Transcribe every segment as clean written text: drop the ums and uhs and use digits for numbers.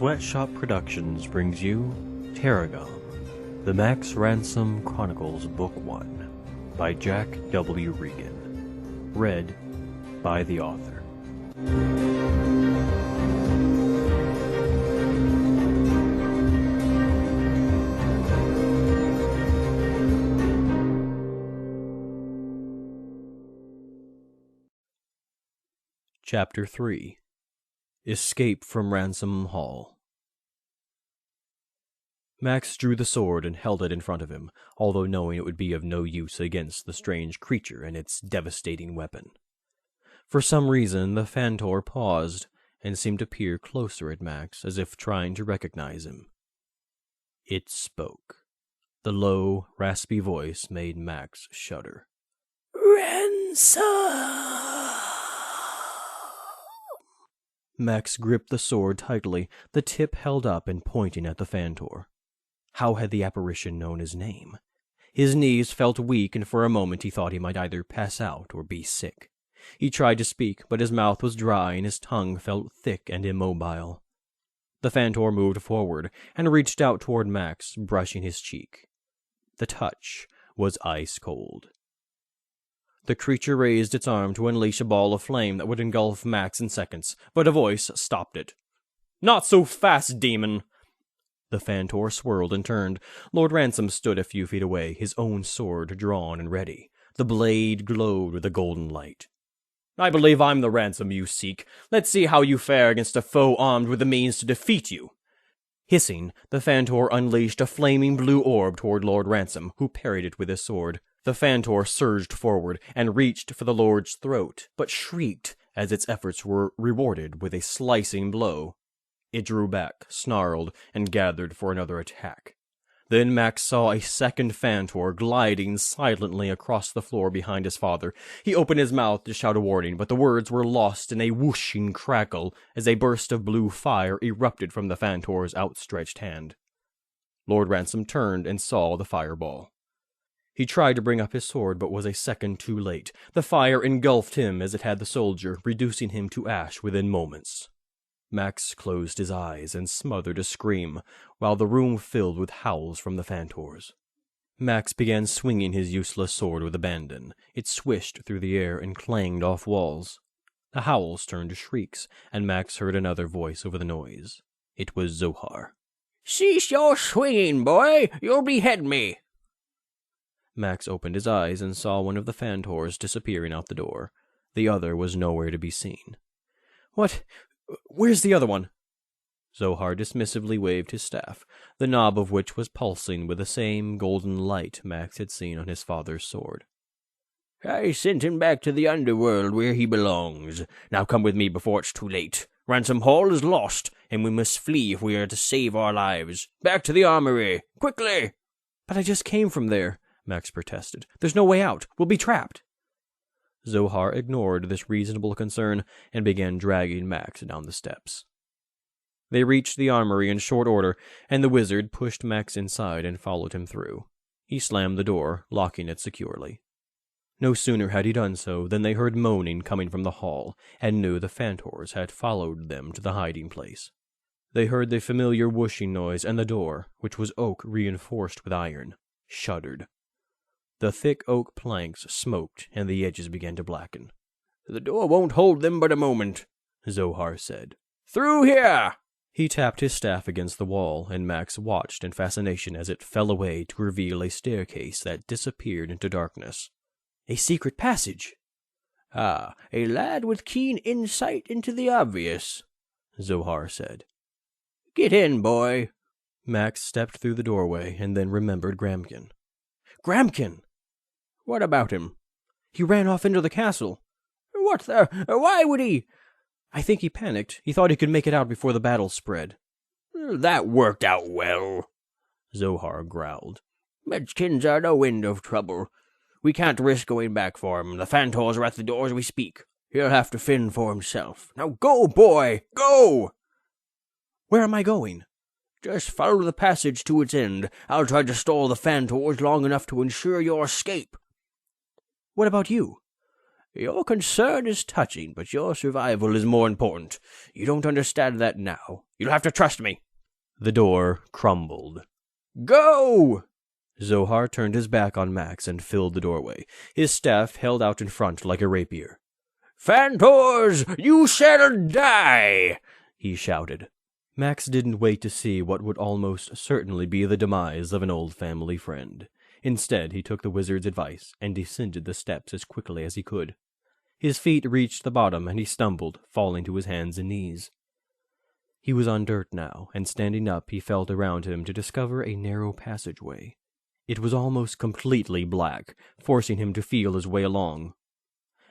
Sweatshop Productions brings you Tarragon, The Max Ransom Chronicles Book 1 by Jack W. Regan. Read by the author. Chapter 3. Escape from Ransom Hall. Max drew the sword and held it in front of him, although knowing it would be of no use against the strange creature and its devastating weapon. For some reason, the Phantor paused and seemed to peer closer at Max, as if trying to recognize him. It spoke. The low, raspy voice made Max shudder. "Ransom!" Max gripped the sword tightly, the tip held up and pointing at the Phantor. How had the apparition known his name? His knees felt weak, and for a moment he thought he might either pass out or be sick. He tried to speak, but his mouth was dry and his tongue felt thick and immobile. The Phantor moved forward and reached out toward Max, brushing his cheek. The touch was ice cold. The creature raised its arm to unleash a ball of flame that would engulf Max in seconds, but a voice stopped it. "Not so fast, demon!" The Phantor swirled and turned. Lord Ransom stood a few feet away, his own sword drawn and ready. The blade glowed with a golden light. "I believe I'm the ransom you seek. Let's see how you fare against a foe armed with the means to defeat you." Hissing, the Phantor unleashed a flaming blue orb toward Lord Ransom, who parried it with his sword. The Phantor surged forward and reached for the Lord's throat, but shrieked as its efforts were rewarded with a slicing blow. It drew back, snarled, and gathered for another attack. Then Max saw a second Phantor gliding silently across the floor behind his father. He opened his mouth to shout a warning, but the words were lost in a whooshing crackle as a burst of blue fire erupted from the Phantor's outstretched hand. Lord Ransom turned and saw the fireball. He tried to bring up his sword, but was a second too late. The fire engulfed him as it had the soldier, reducing him to ash within moments. Max closed his eyes and smothered a scream, while the room filled with howls from the Phantors. Max began swinging his useless sword with abandon. It swished through the air and clanged off walls. The howls turned to shrieks, and Max heard another voice over the noise. It was Zohar. "Cease your swinging, boy! You'll behead me!" Max opened his eyes and saw one of the Phantors disappearing out the door. The other was nowhere to be seen. "What? Where's the other one?" Zohar dismissively waved his staff, the knob of which was pulsing with the same golden light Max had seen on his father's sword. "I sent him back to the underworld where he belongs. Now come with me before it's too late. Ransom Hall is lost, and we must flee if we are to save our lives. Back to the armory, quickly!" "But I just came from there," Max protested. "There's no way out. We'll be trapped." Zohar ignored this reasonable concern and began dragging Max down the steps. They reached the armory in short order, and the wizard pushed Max inside and followed him through. He slammed the door, locking it securely. No sooner had he done so than they heard moaning coming from the hall, and knew the Phantors had followed them to the hiding place. They heard the familiar whooshing noise, and the door, which was oak reinforced with iron, shuddered. The thick oak planks smoked, and the edges began to blacken. "The door won't hold them but a moment," Zohar said. "Through here!" He tapped his staff against the wall, and Max watched in fascination as it fell away to reveal a staircase that disappeared into darkness. A secret passage! "Ah, a lad with keen insight into the obvious," Zohar said. "Get in, boy." Max stepped through the doorway and then remembered Gramkin. Gramkin! "What about him?" "He ran off into the castle." "What the? Why would he?" "I think he panicked. He thought he could make it out before the battle spread." "That worked out well," Zohar growled. "Medskins are no end of trouble. We can't risk going back for him. The Phantors are at the door as we speak. He'll have to fend for himself. Now go, boy, go!" "Where am I going?" "Just follow the passage to its end. I'll try to stall the Phantors long enough to ensure your escape." "What about you?" Your concern is touching, but your survival is more important. You don't understand that now. You'll have to trust me. The door crumbled. Go! Zohar turned his back on Max and filled the doorway, his staff held out in front like a rapier. Fantors, you shall die! He shouted. Max didn't wait to see what would almost certainly be the demise of an old family friend. Instead, he took the wizard's advice and descended the steps as quickly as he could. His feet reached the bottom and he stumbled, falling to his hands and knees. He was on dirt now, and standing up he felt around him to discover a narrow passageway. It was almost completely black, forcing him to feel his way along.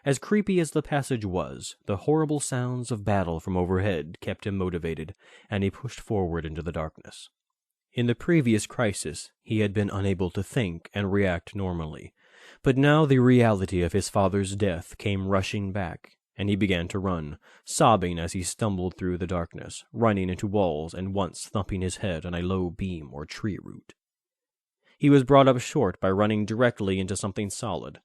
As creepy as the passage was, the horrible sounds of battle from overhead kept him motivated, and he pushed forward into the darkness. In the previous crisis, he had been unable to think and react normally, but now the reality of his father's death came rushing back, and he began to run, sobbing as he stumbled through the darkness, running into walls and once thumping his head on a low beam or tree root. He was brought up short by running directly into something solid.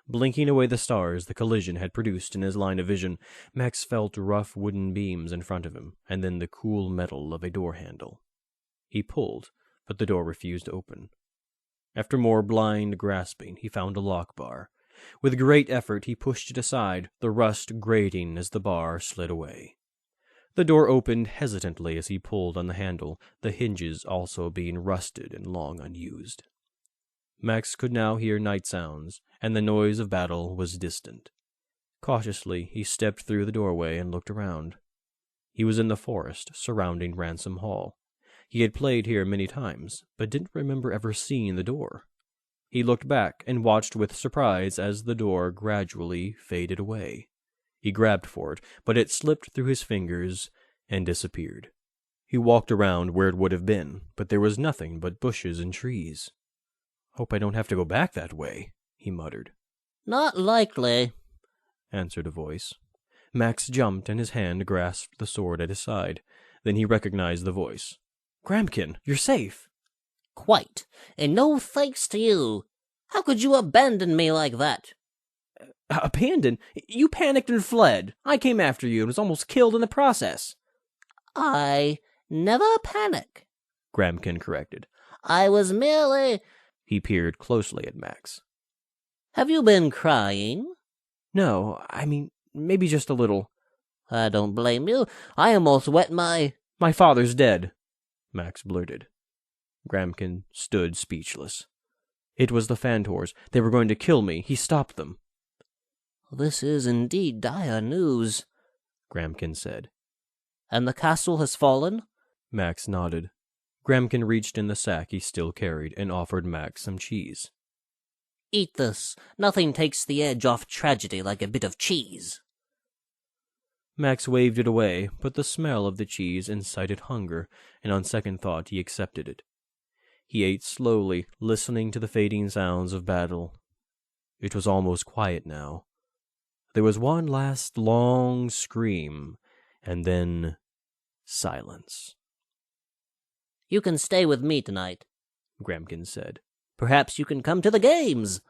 Blinking away the stars the collision had produced in his line of vision, Max felt rough wooden beams in front of him, and then the cool metal of a door handle. He pulled, but the door refused to open. After more blind grasping, he found a lock bar. With great effort, he pushed it aside, the rust grating as the bar slid away. The door opened hesitantly as he pulled on the handle, the hinges also being rusted and long unused. Max could now hear night sounds, and the noise of battle was distant. Cautiously, he stepped through the doorway and looked around. He was in the forest surrounding Ransom Hall. He had played here many times, but didn't remember ever seeing the door. He looked back and watched with surprise as the door gradually faded away. He grabbed for it, but it slipped through his fingers and disappeared. He walked around where it would have been, but there was nothing but bushes and trees. "Hope I don't have to go back that way," he muttered. "Not likely," answered a voice. Max jumped and his hand grasped the sword at his side. Then he recognized the voice. "Gramkin, you're safe." "Quite, and no thanks to you. How could you abandon me like that?" "Abandon? You panicked and fled. I came after you and was almost killed in the process." "I never panic," Gramkin corrected. "I was merely—" He peered closely at Max. "Have you been crying?" "No, I mean, maybe just a little." "I don't blame you. I almost wet my—" "My father's dead," Max blurted. Gramkin stood speechless. "It was the Fantors. They were going to kill me. He stopped them." "This is indeed dire news," Gramkin said. "And the castle has fallen?" Max nodded. Gramkin reached in the sack he still carried and offered Max some cheese. "Eat this. Nothing takes the edge off tragedy like a bit of cheese." Max waved it away, but the smell of the cheese incited hunger, and on second thought he accepted it. He ate slowly, listening to the fading sounds of battle. It was almost quiet now. There was one last long scream, and then silence. "You can stay with me tonight," Gramkin said. "Perhaps you can come to the games."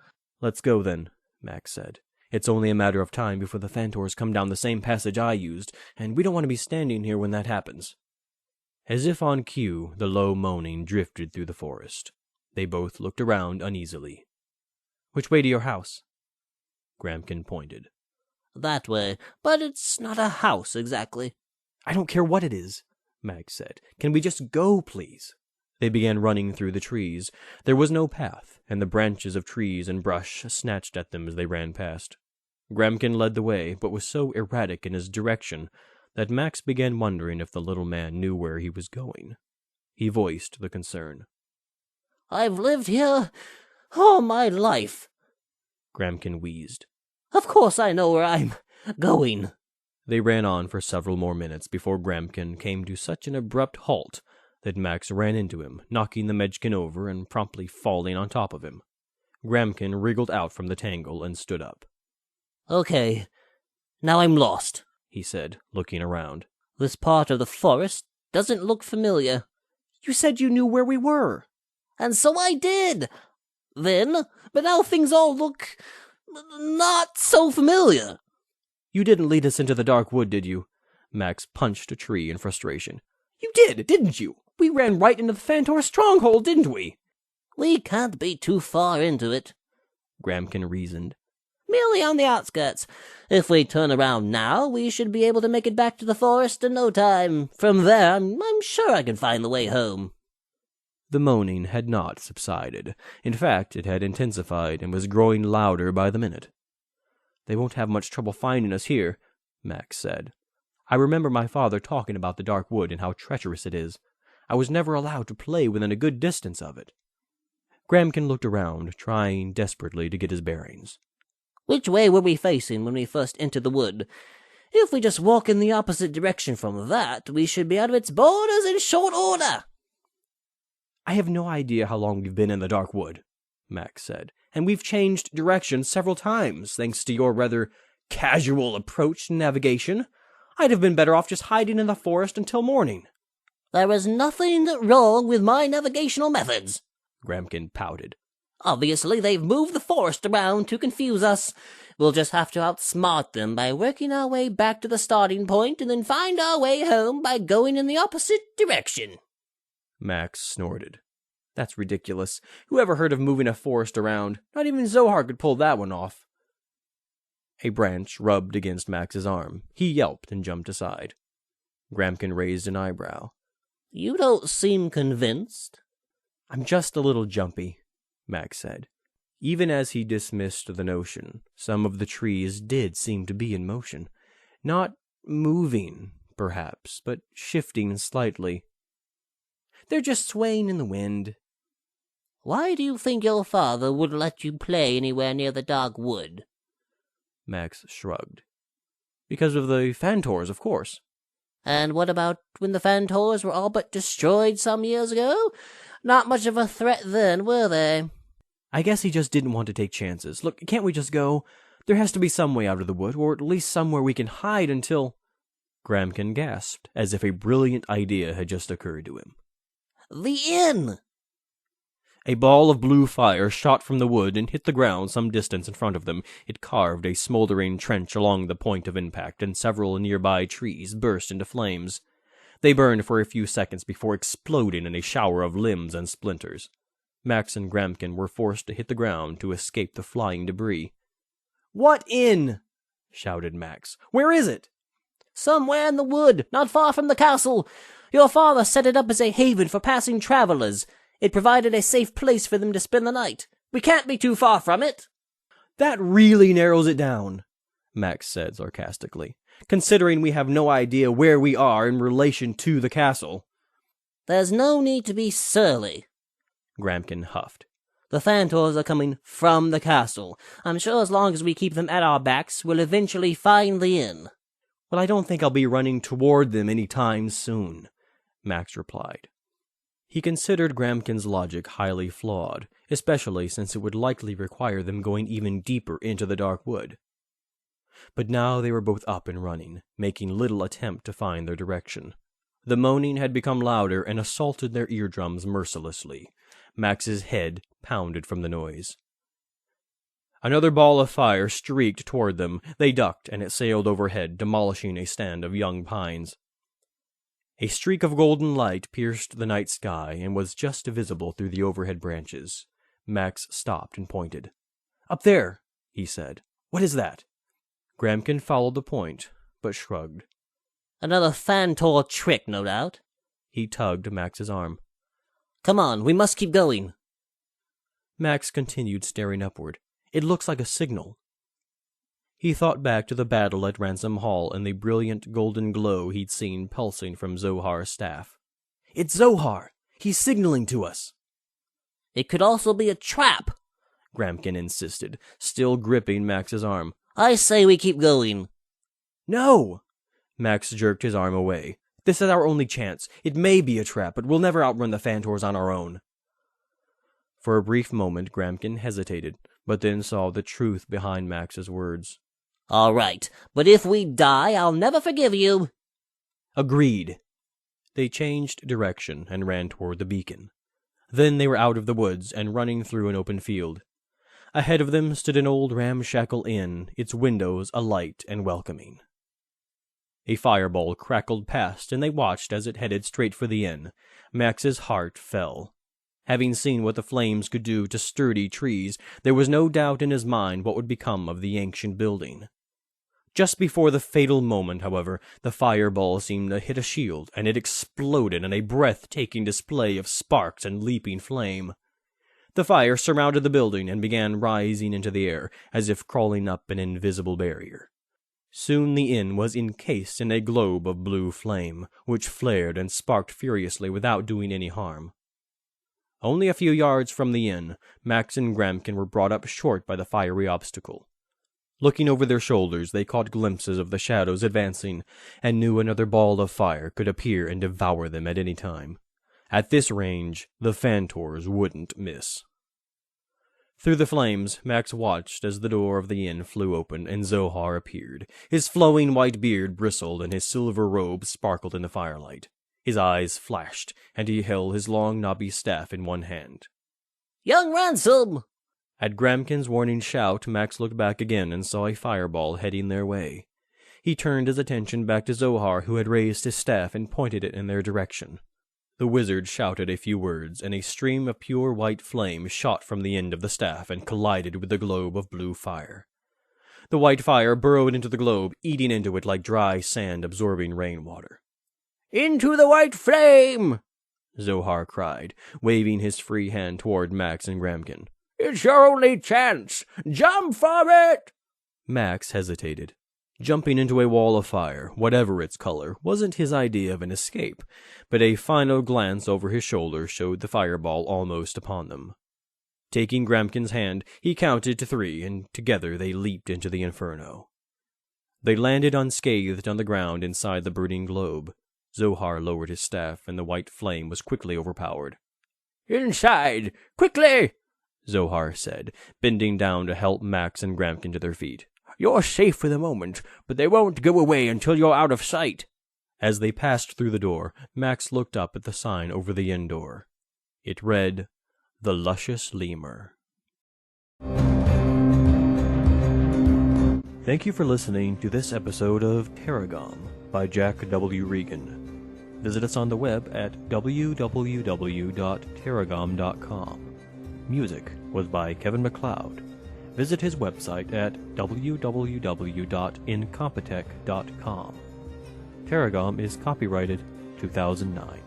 "Let's go then," Max said. "It's only a matter of time before the Fantors come down the same passage I used, and we don't want to be standing here when that happens." As if on cue, the low moaning drifted through the forest. They both looked around uneasily. "Which way to your house?" Gramkin pointed. "That way, but it's not a house exactly." "I don't care what it is," Max said. "Can we just go, please?" They began running through the trees. There was no path, and the branches of trees and brush snatched at them as they ran past. Gramkin led the way, but was so erratic in his direction that Max began wondering if the little man knew where he was going. He voiced the concern. "I've lived here all my life," Gramkin wheezed. "Of course I know where I'm going." They ran on for several more minutes before Gramkin came to such an abrupt halt that Max ran into him, knocking the Medjkin over and promptly falling on top of him. Gramkin wriggled out from the tangle and stood up. "Okay, now I'm lost," he said, looking around. "This part of the forest doesn't look familiar." "You said you knew where we were." "And so I did. Then, but now things all look Not so familiar. You didn't lead us into the dark wood, did you? Max punched a tree in frustration. You did, didn't you? We ran right into the Fantor stronghold, didn't we? We can't be too far into it, Gramkin reasoned. Merely on the outskirts. If we turn around now, we should be able to make it back to the forest in no time. From there, I'm sure I can find the way home. The moaning had not subsided. In fact, it had intensified and was growing louder by the minute. They won't have much trouble finding us here, Max said. I remember my father talking about the dark wood and how treacherous it is. I was never allowed to play within a good distance of it. Gramkin looked around, trying desperately to get his bearings. Which way were we facing when we first entered the wood? If we just walk in the opposite direction from that, we should be out of its borders in short order. I have no idea how long we've been in the dark wood, Max said, and we've changed direction several times, thanks to your rather casual approach to navigation. I'd have been better off just hiding in the forest until morning. There is nothing wrong with my navigational methods, Gramkin pouted. Obviously, they've moved the forest around to confuse us. We'll just have to outsmart them by working our way back to the starting point and then find our way home by going in the opposite direction. Max snorted. That's ridiculous. Who ever heard of moving a forest around? Not even Zohar could pull that one off. A branch rubbed against Max's arm. He yelped and jumped aside. Gramkin raised an eyebrow. You don't seem convinced. I'm just a little jumpy, Max said. Even as he dismissed the notion, some of the trees did seem to be in motion. Not moving, perhaps, but shifting slightly. They're just swaying in the wind. Why do you think your father would let you play anywhere near the dark wood? Max shrugged. Because of the Fantors, of course. And what about when the Fantors were all but destroyed some years ago? Not much of a threat then, were they? I guess he just didn't want to take chances. Look, can't we just go? There has to be some way out of the wood, or at least somewhere we can hide until... Gramkin gasped, as if a brilliant idea had just occurred to him. The inn! A ball of blue fire shot from the wood and hit the ground some distance in front of them. It carved a smoldering trench along the point of impact, and several nearby trees burst into flames. They burned for a few seconds before exploding in a shower of limbs and splinters. Max and Gramkin were forced to hit the ground to escape the flying debris. "What inn?" shouted Max. "Where is it?" "Somewhere in the wood, not far from the castle. Your father set it up as a haven for passing travelers. It provided a safe place for them to spend the night. We can't be too far from it." "That really narrows it down," Max said sarcastically, "considering we have no idea where we are in relation to the castle." "There's no need to be surly," Gramkin huffed. "The Fantors are coming from the castle. I'm sure as long as we keep them at our backs, we'll eventually find the inn." "Well, I don't think I'll be running toward them any time soon," Max replied. He considered Gramkin's logic highly flawed, especially since it would likely require them going even deeper into the dark wood. But now they were both up and running, making little attempt to find their direction. The moaning had become louder and assaulted their eardrums mercilessly. Max's head pounded from the noise. Another ball of fire streaked toward them. They ducked, and it sailed overhead, demolishing a stand of young pines. A streak of golden light pierced the night sky and was just visible through the overhead branches. Max stopped and pointed. "Up there," he said. "What is that?" Gramkin followed the point, but shrugged. "Another Fantor trick, no doubt." He tugged Max's arm. "Come on, we must keep going." Max continued staring upward. "It looks like a signal." He thought back to the battle at Ransom Hall and the brilliant golden glow he'd seen pulsing from Zohar's staff. "It's Zohar! He's signaling to us!" "It could also be a trap," Gramkin insisted, still gripping Max's arm. "I say we keep going." "No!" Max jerked his arm away. "This is our only chance. It may be a trap, but we'll never outrun the Fantors on our own." For a brief moment, Gramkin hesitated, but then saw the truth behind Max's words. "All right, but if we die, I'll never forgive you." "Agreed." They changed direction and ran toward the beacon. Then they were out of the woods and running through an open field. Ahead of them stood an old ramshackle inn, its windows alight and welcoming. A fireball crackled past, and they watched as it headed straight for the inn. Max's heart fell. Having seen what the flames could do to sturdy trees, there was no doubt in his mind what would become of the ancient building. Just before the fatal moment, however, the fireball seemed to hit a shield, and it exploded in a breathtaking display of sparks and leaping flame. The fire surrounded the building and began rising into the air, as if crawling up an invisible barrier. Soon the inn was encased in a globe of blue flame, which flared and sparked furiously without doing any harm. Only a few yards from the inn, Max and Gramkin were brought up short by the fiery obstacle. Looking over their shoulders, they caught glimpses of the shadows advancing, and knew another ball of fire could appear and devour them at any time. At this range, the Fantors wouldn't miss. Through the flames, Max watched as the door of the inn flew open and Zohar appeared. His flowing white beard bristled and his silver robe sparkled in the firelight. His eyes flashed, and he held his long knobby staff in one hand. Young Ransom! At Gramkin's warning shout, Max looked back again and saw a fireball heading their way. He turned his attention back to Zohar, who had raised his staff and pointed it in their direction. The wizard shouted a few words, and a stream of pure white flame shot from the end of the staff and collided with the globe of blue fire. The white fire burrowed into the globe, eating into it like dry sand absorbing rainwater. "Into the white flame!" Zohar cried, waving his free hand toward Max and Gramkin. "It's your only chance! Jump for it!" Max hesitated. Jumping into a wall of fire, whatever its color, wasn't his idea of an escape, but a final glance over his shoulder showed the fireball almost upon them. Taking Gramkin's hand, he counted to 3, and together they leaped into the inferno. They landed unscathed on the ground inside the burning globe. Zohar lowered his staff, and the white flame was quickly overpowered. "Inside! Quickly!" Zohar said, bending down to help Max and Gramkin to their feet. "You're safe for the moment, but they won't go away until you're out of sight." As they passed through the door, Max looked up at the sign over the inn door. It read, "The Luscious Lemur." Thank you for listening to this episode of Tarragom by Jack W. Regan. Visit us on the web at www.tarragom.com. Music was by Kevin MacLeod. Visit his website at www.incompetech.com. Tarragom is copyrighted 2009.